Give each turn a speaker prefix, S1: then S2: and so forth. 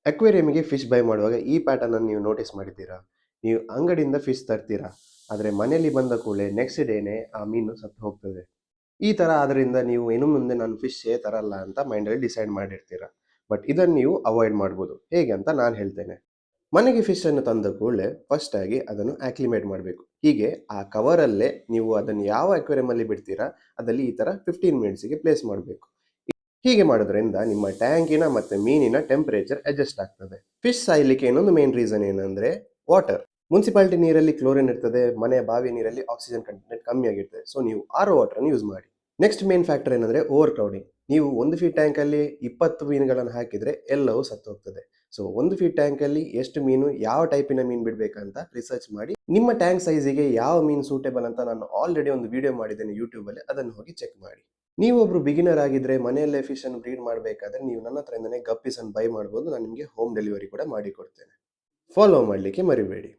S1: ಅಕ್ವೇರಿಯಂಗೆ fish by ಮಾಡುವಾಗ ಈ pattern ಅನ್ನು ನೀವು ನೋಟಿಸ್ ಮಾಡಿದ್ದೀರಾ? ನೀವು ಅಂಗಡಿಯಿಂದ ಫಿಶ್ ತರ್ತೀರಾ, ಆದರೆ ಮನೆಯಲ್ಲಿ ಬಂದ ಕೂಡಲೇ ನೆಕ್ಸ್ಟ್ ಡೇನೇ ಆ ಮೀನು ಸತ್ತು ಹೋಗ್ತದೆ. ಈ ಥರ ಆದ್ರಿಂದ ನೀವು ಇನ್ನು ಮುಂದೆ ನಾನು ಫಿಶ್ಶೇ ತರಲ್ಲ ಅಂತ ಮೈಂಡಲ್ಲಿ ಡಿಸೈಡ್ ಮಾಡಿರ್ತೀರ. ಬಟ್ ಇದನ್ನು ನೀವು ಅವಾಯ್ಡ್ ಮಾಡ್ಬೋದು. ಹೇಗೆ ಅಂತ ನಾನು ಹೇಳ್ತೇನೆ. ಮನೆಗೆ ಫಿಶನ್ನು ತಂದ ಕೂಡಲೇ ಫಸ್ಟ್ ಆಗಿ ಅದನ್ನು ಆಕ್ಲಿಮೇಟ್ ಮಾಡಬೇಕು. ಹೀಗೆ ಆ ಕವರಲ್ಲೇ ನೀವು ಅದನ್ನು ಯಾವ ಅಕ್ವೇರಿಯಮಲ್ಲಿ ಬಿಡ್ತೀರಾ ಅದಲ್ಲಿ ಈ ಥರ 15 ಮಿನಿಟ್ಸಿಗೆ ಪ್ಲೇಸ್ ಮಾಡಬೇಕು. ಹೀಗೆ ಮಾಡೋದ್ರಿಂದ ನಿಮ್ಮ ಟ್ಯಾಂಕಿನ ಮತ್ತು ಮೀನಿನ ಟೆಂಪರೇಚರ್ ಅಡ್ಜಸ್ಟ್ ಆಗ್ತದೆ. ಫಿಶ್ ಸಾಯಲಿಕ್ಕೆ ಇನ್ನೊಂದು ಮೇನ್ ರೀಸನ್ ಏನಂದರೆ ವಾಟರ್. ಮುನ್ಸಿಪಾಲಿಟಿ ನೀರಲ್ಲಿ ಕ್ಲೋರಿನ್ ಇರ್ತದೆ, ಮನೆಯ ಬಾವಿ ನೀರಲ್ಲಿ ಆಕ್ಸಿಜನ್ ಕಂಟೆಂಟ್ ಕಮ್ಮಿ ಆಗಿರ್ತದೆ. ಸೊ ನೀವು ಆರ್ ಒ ವಾಟರನ್ನು ಯೂಸ್ ಮಾಡಿ. ನೆಕ್ಸ್ಟ್ ಮೇನ್ ಫ್ಯಾಕ್ಟರ್ ಏನಂದರೆ ಓವರ್ ಕ್ರೌಡಿಂಗ್. ನೀವು 1 ಫೀಟ್ ಟ್ಯಾಂಕಲ್ಲಿ 20 ಮೀನುಗಳನ್ನು ಹಾಕಿದರೆ ಎಲ್ಲವೂ ಸತ್ತು ಹೋಗ್ತದೆ. ಸೊ 1 ಫೀಟ್ ಟ್ಯಾಂಕಲ್ಲಿ ಎಷ್ಟು ಮೀನು, ಯಾವ ಟೈಪಿನ ಮೀನು ಬಿಡಬೇಕಂತ ರಿಸರ್ಚ್ ಮಾಡಿ ನಿಮ್ಮ ಟ್ಯಾಂಕ್ ಸೈಜಿಗೆ ಯಾವ ಮೀನು ಸೂಟೇಬಲ್ ಅಂತ ನಾನು ಆಲ್ರೆಡಿ ಒಂದು ವಿಡಿಯೋ ಮಾಡಿದ್ದೇನೆ ಯೂಟ್ಯೂಬಲ್ಲಿ, ಅದನ್ನು ಹೋಗಿ ಚೆಕ್ ಮಾಡಿ. ನೀವೊಬ್ರು ಬಿಗಿನರ್ ಆಗಿದ್ರೆ ಮನೆಯಲ್ಲೇ ಫಿಶ್ ಅನ್ನು ಬ್ರೀಡ್ ಮಾಡಬೇಕಾದ್ರೆ ನೀವು ನನ್ನ ಹತ್ರದಿಂದನೇ ಗಪ್ಪೀಸನ್ನು ಬೈ ಮಾಡ್ಬೋದು. ನಾನು ನಿಮಗೆ ಹೋಮ್ ಡೆಲಿವರಿ ಕೂಡ ಮಾಡಿಕೊಡ್ತೇನೆ. ಫಾಲೋ ಮಾಡಲಿಕ್ಕೆ ಮರಿಬೇಡಿ.